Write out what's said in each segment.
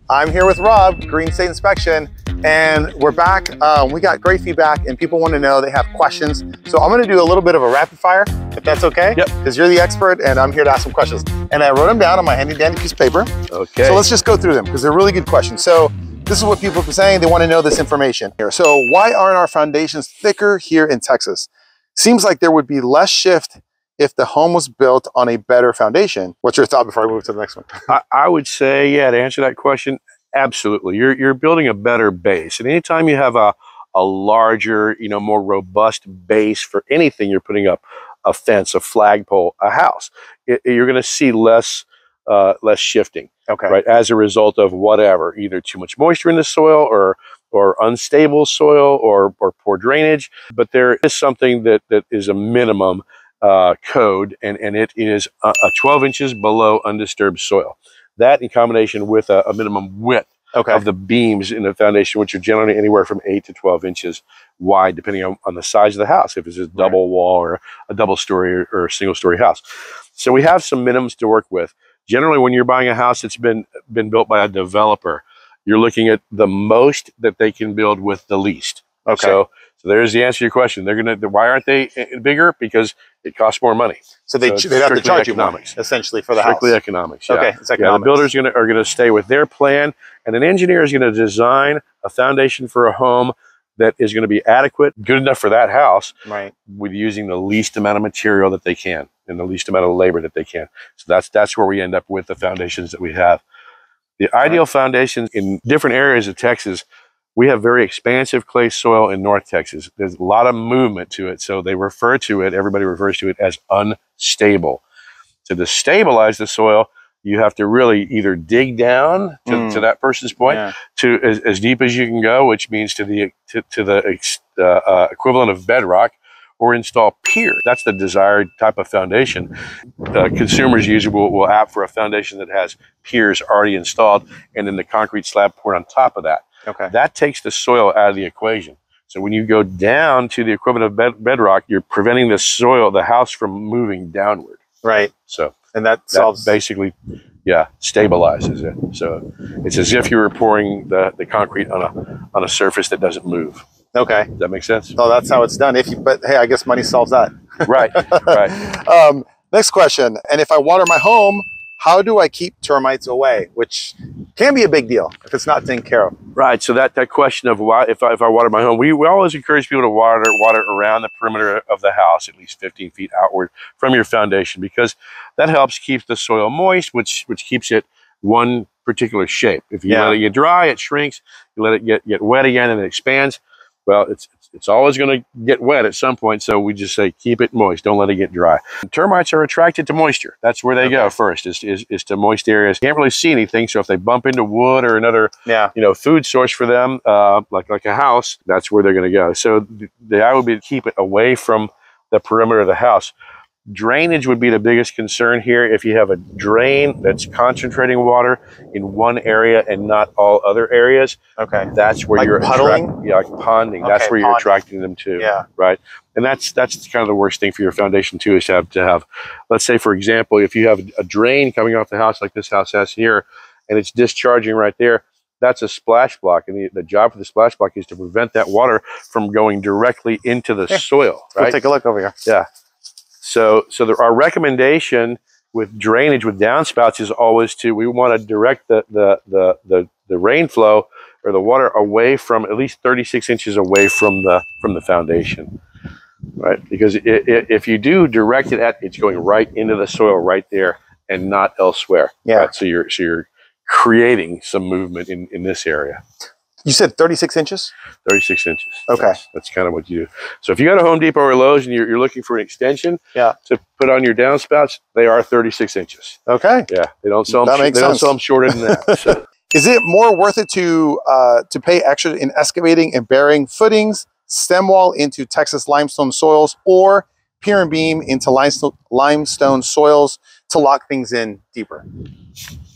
I'm here with Rob, Green State Inspection, and we're back. We got great feedback and people want to know, they have questions. So I'm going to do a little bit of a rapid fire, if that's okay. Yep. Because you're the expert and I'm here to ask some questions. And I wrote them down on my handy dandy piece of paper. Okay. So let's just go through them because they're really good questions. So this is what people are saying. They want to know this information here. So why aren't our foundations thicker here in Texas? Seems like there would be less shift if the home was built on a better foundation. What's your thought before I move to the next one? I would say, yeah, to answer that question, absolutely. You're building a better base. And anytime you have a larger, more robust base for anything you're putting up, a fence, a flagpole, a house, you're going to see less shifting. Okay. Right, as a result of whatever, either too much moisture in the soil or unstable soil or poor drainage. But there is something that is a minimum code, and it is 12 inches below undisturbed soil. That in combination with a minimum width of the beams in the foundation, which are generally anywhere from 8 to 12 inches wide, depending on the size of the house, if it's a double wall or a double story or a single story house. So we have some minimums to work with. Generally, when you're buying a house that's been built by a developer, you're looking at the most that they can build with the least. Okay. So there's the answer to your question. Why aren't they bigger? Because it costs more money. So they'd have to charge you more, essentially, for the house. Strictly economics. Yeah. Okay, it's economics. The builders are gonna stay with their plan, and an engineer is gonna design a foundation for a home that is going to be adequate, good enough for that house, right, with using the least amount of material that they can and the least amount of labor that they can. So that's where we end up with the foundations that we have. The ideal foundations in different areas of Texas, we have very expansive clay soil in North Texas. There's a lot of movement to it, so everybody refers to it as unstable. So to stabilize the soil, you have to really either dig down to that person's point, to as deep as you can go, which means to the equivalent of bedrock, or install piers. That's the desired type of foundation. Consumers usually will opt for a foundation that has piers already installed, and then the concrete slab poured on top of that. Okay. That takes the soil out of the equation. So when you go down to the equivalent of bedrock, you're preventing the house from moving downward. Right. So. And that solves, basically, stabilizes it. So it's as if you were pouring the concrete on a surface that doesn't move. Okay. Does that make sense? So that's how it's done. But hey, I guess money solves that. Right. Right. Next question. And if I water my home, how do I keep termites away? Which can be a big deal if it's not taken care of. Right. So that question of why, if I water my home, we always encourage people to water around the perimeter of the house, at least 15 feet outward from your foundation, because that helps keep the soil moist, which keeps it one particular shape. If you let it get dry, it shrinks. You let it get wet again, and it expands. Well, it's always going to get wet at some point, so we just say keep it moist. Don't let it get dry. Termites are attracted to moisture. That's where they go first, is to moist areas. You can't really see anything, so if they bump into wood or another food source for them, like a house, that's where they're going to go. So the idea would be to keep it away from the perimeter of the house. Drainage would be the biggest concern here. If you have a drain that's concentrating water in one area and not all other areas, that's where you're puddling? like ponding. That's where you're attracting them to. Yeah. Right. And that's kind of the worst thing for your foundation too, is to have, let's say, for example, if you have a drain coming off the house like this house has here, and it's discharging right there, that's a splash block, and the job for the splash block is to prevent that water from going directly into the soil. Right. We'll take a look over here. Yeah. So our recommendation with drainage with downspouts is always we want to direct the rain flow or the water away from at least 36 inches away from the foundation, right? Because if you do direct it it's going right into the soil right there and not elsewhere. Yeah. Right? So you're creating some movement in this area. You said 36 inches? 36 inches. Okay. That's kind of what you do. So if you go to Home Depot or Lowe's and you're looking for an extension to put on your downspouts, they are 36 inches. Okay. Yeah. They don't sell them, don't sell them shorter than that. So. Is it more worth it to pay extra in excavating and burying footings, stem wall into Texas limestone soils, or pier and beam into limestone soils to lock things in deeper?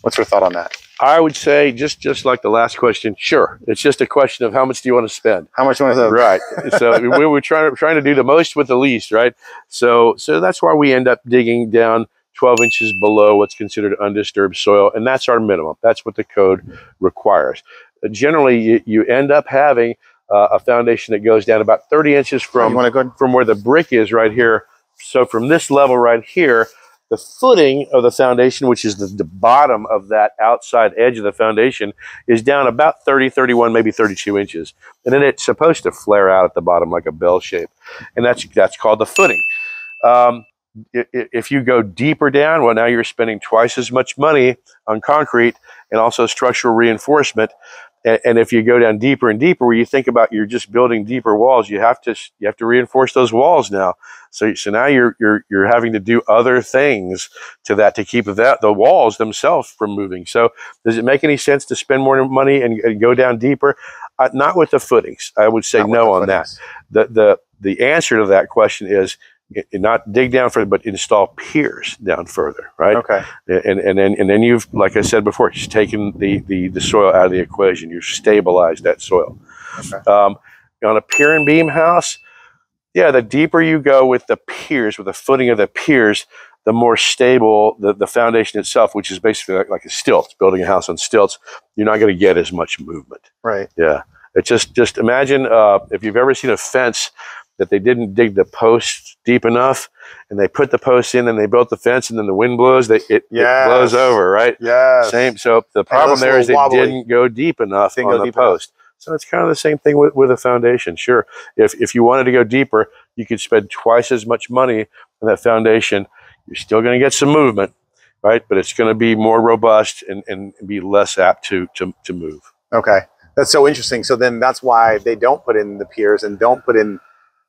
What's your thought on that? I would say, just like the last question, sure. It's just a question of how much do you want to spend. How much do you want to spend? Right. So we were trying to do the most with the least, right? So that's why we end up digging down 12 inches below what's considered undisturbed soil, and that's our minimum. That's what the code requires. Generally, you end up having a foundation that goes down about 30 inches from where the brick is right here. So from this level right here, the footing of the foundation, which is the bottom of that outside edge of the foundation, is down about 30, 31, maybe 32 inches. And then it's supposed to flare out at the bottom like a bell shape. And that's called the footing. If you go deeper down, well, now you're spending twice as much money on concrete and also structural reinforcement. And if you go down deeper and deeper, where you think about you're just building deeper walls, you have to reinforce those walls now. So now you're having to do other things to that to keep the walls themselves from moving. So does it make any sense to spend more money and go down deeper? Not with the footings. I would say no on that. The answer to that question is not dig down further, but install piers down further, right? Okay. And then you've, like I said before, just taken the soil out of the equation. You've stabilized that soil. Okay. On a pier and beam house, yeah, the deeper you go with the piers, with the footing of the piers, the more stable the foundation itself, which is basically like a stilts, building a house on stilts. You're not going to get as much movement. Right. Yeah. It's just imagine if you've ever seen a fence that they didn't dig the posts deep enough, and they put the posts in and they built the fence, and then the wind blows, it blows over, right? Yeah. Same. So the problem there is they didn't go deep enough on the post. So it's kind of the same thing with a foundation. Sure, if you wanted to go deeper, you could spend twice as much money on that foundation. You're still going to get some movement, right? But it's going to be more robust and be less apt to move. Okay, that's so interesting. So then that's why they don't put in the piers and don't put in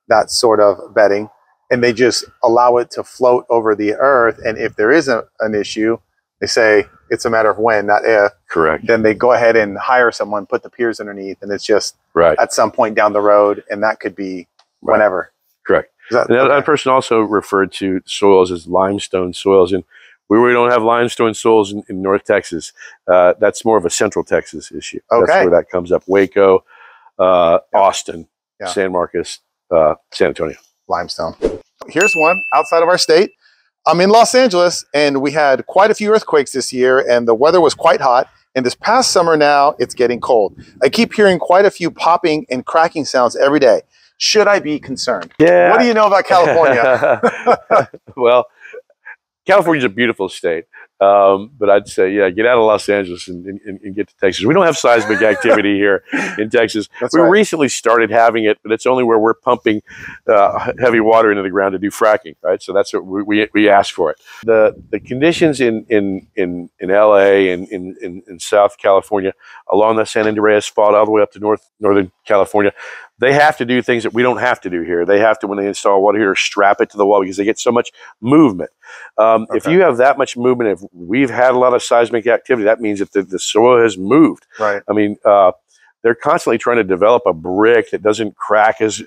that sort of bedding, and they just allow it to float over the earth. And if there is an issue, they say it's a matter of when, not if. Correct. Then they go ahead and hire someone, put the piers underneath, and it's just at some point down the road, and that could be whenever. Correct. That person also referred to soils as limestone soils, and we really don't have limestone soils in North Texas. That's more of a Central Texas issue. Okay. That's where that comes up. Waco, Austin, San Marcos, San Antonio. Limestone. Here's one outside of our state. I'm in Los Angeles, and we had quite a few earthquakes this year, and the weather was quite hot. And this past summer now, it's getting cold. I keep hearing quite a few popping and cracking sounds every day. Should I be concerned? Yeah. What do you know about California? Well, California's a beautiful state. But I'd say, yeah, get out of Los Angeles and get to Texas. We don't have seismic activity here in Texas. We recently started having it, but it's only where we're pumping heavy water into the ground to do fracking, right? So that's what we ask for it. The conditions in LA and in South California, along the San Andreas Fault all the way up to Northern California, they have to do things that we don't have to do here. They have to, when they install a water heater, strap it to the wall because they get so much movement. If you have that much movement, if we've had a lot of seismic activity, that means that the soil has moved. Right. I mean, they're constantly trying to develop a brick that doesn't crack as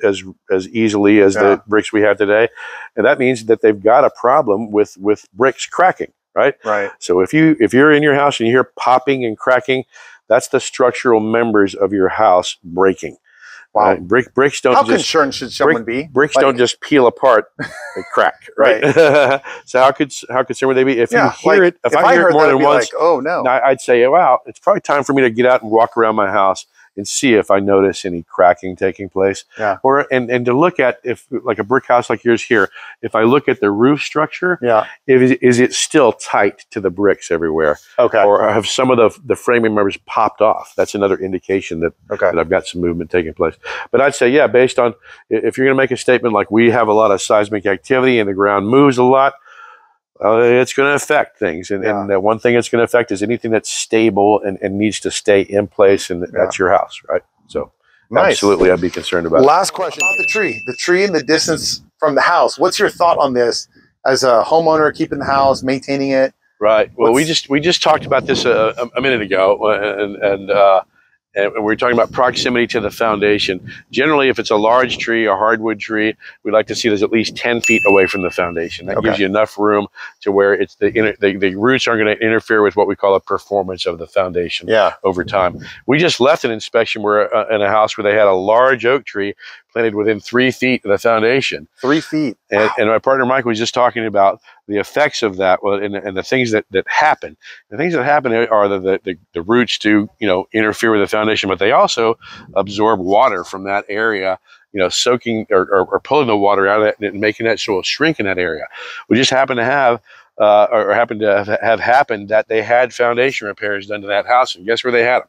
easily as the bricks we have today. And that means that they've got a problem with bricks cracking, right? Right. So if you're in your house and you hear popping and cracking, that's the structural members of your house breaking. Wow. Bricks don't. How concerned should someone be? Bricks don't just peel apart and crack, right? So how concerned would they be if you hear it? If I hear it more than once, like, oh no, I'd say, wow, it's probably time for me to get out and walk around my house and see if I notice any cracking taking place. Yeah. Or and to look at, if like a brick house like yours here, if I look at the roof structure, is it still tight to the bricks everywhere? Okay. Or have some of the framing members popped off? That's another indication that I've got some movement taking place. But I'd say, yeah, based on, if you're going to make a statement like we have a lot of seismic activity and the ground moves a lot, it's going to affect things. And the one thing it's going to affect is anything that's stable and needs to stay in place, and that's your house, right? So absolutely, I'd be concerned about it. Last question about the tree and the distance from the house. What's your thought on this as a homeowner, keeping the house, maintaining it? Right. Well, we just talked about this a minute ago, and we're talking about proximity to the foundation. Generally, if it's a large tree, a hardwood tree, we'd like to see there's at least 10 feet away from the foundation. That gives you enough room to where it's the roots aren't going to interfere with what we call a performance of the foundation over time. We just left an inspection where in a house where they had a large oak tree planted within 3 feet of the foundation. 3 feet. And, and my partner Mike was just talking about the effects of that, and the things that happen. The things that happen are the roots do interfere with the foundation, but they also absorb water from that area, soaking or pulling the water out of it and making that soil shrink in that area. We just happen to have have happened that they had foundation repairs done to that house, and guess where they had them?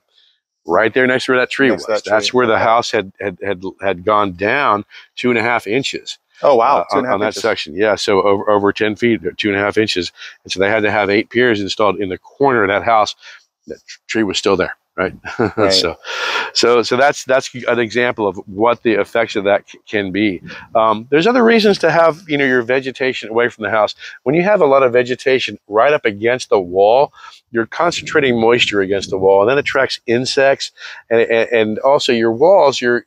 Right there next to where that tree was. That's where the house had gone down 2.5 inches. Oh wow! On that section, yeah. So over 10 feet, 2.5 inches, and so they had to have 8 piers installed in the corner of that house. That tree was still there, right? Right. So that's an example of what the effects of that can be. There's other reasons to have your vegetation away from the house. When you have a lot of vegetation right up against the wall, you're concentrating moisture against the wall, and that attracts insects, and also your walls, your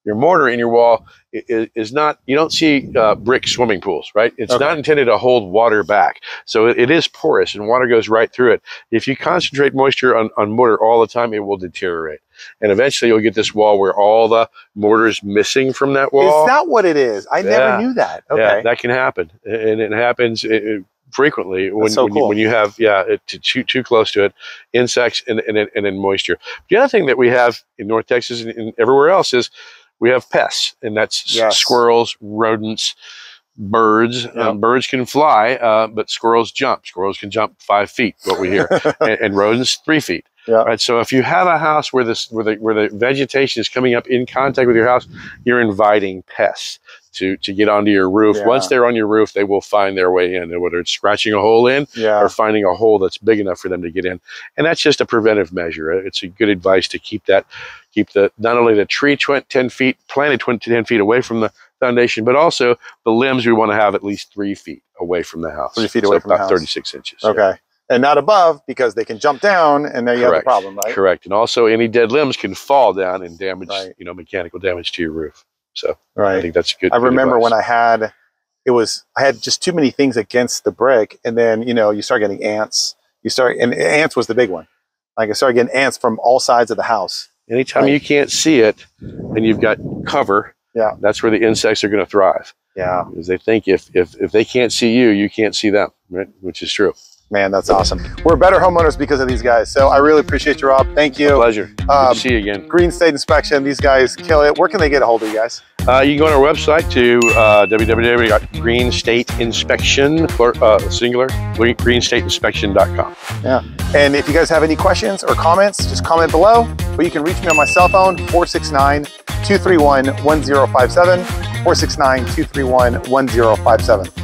mortar in your wall is not, you don't see brick swimming pools, right? It's not intended to hold water back. So it is porous and water goes right through it. If you concentrate moisture on mortar all the time, it will deteriorate. And eventually you'll get this wall where all the mortar is missing from that wall. Is that what it is? I never knew that. Okay. Yeah, that can happen. And it happens frequently when you have too close to it, insects and then moisture. The other thing that we have in North Texas and everywhere else is we have pests, and that's squirrels, rodents, birds. Birds can fly, but squirrels jump. Squirrels can jump 5 feet, what we hear, and rodents 3 feet. Yeah. Right. So if you have a house where the vegetation is coming up in contact with your house, you're inviting pests to get onto your roof. Yeah. Once they're on your roof, they will find their way in, whether it's scratching a hole in or finding a hole that's big enough for them to get in. And that's just a preventive measure. It's a good advice to keep not only the tree 10 feet, planted 10 feet away from the foundation, but also the limbs we want to have at least 3 feet away from the house. 3 feet away from the house. About 36 inches. Okay. Yeah. And not above, because they can jump down and then you have a problem, right? Correct. And also any dead limbs can fall down and damage, mechanical damage to your roof. So I think that's good. I remember when I had just too many things against the brick, and then, you start getting ants. And ants was the big one. Like I started getting ants from all sides of the house. Anytime you can't see it and you've got cover, that's where the insects are going to thrive. Yeah. Because they think if they can't see you, you can't see them, right? Which is true. Man, that's awesome. We're better homeowners because of these guys. So I really appreciate you, Rob. Thank you. My pleasure. Good to see you again. Green State Inspection. These guys kill it. Where can they get a hold of you guys? You can go on our website to www.greenstateinspection, singular, greenstateinspection.com. Yeah. And if you guys have any questions or comments, just comment below. But you can reach me on my cell phone, 469-231-1057, 469-231-1057.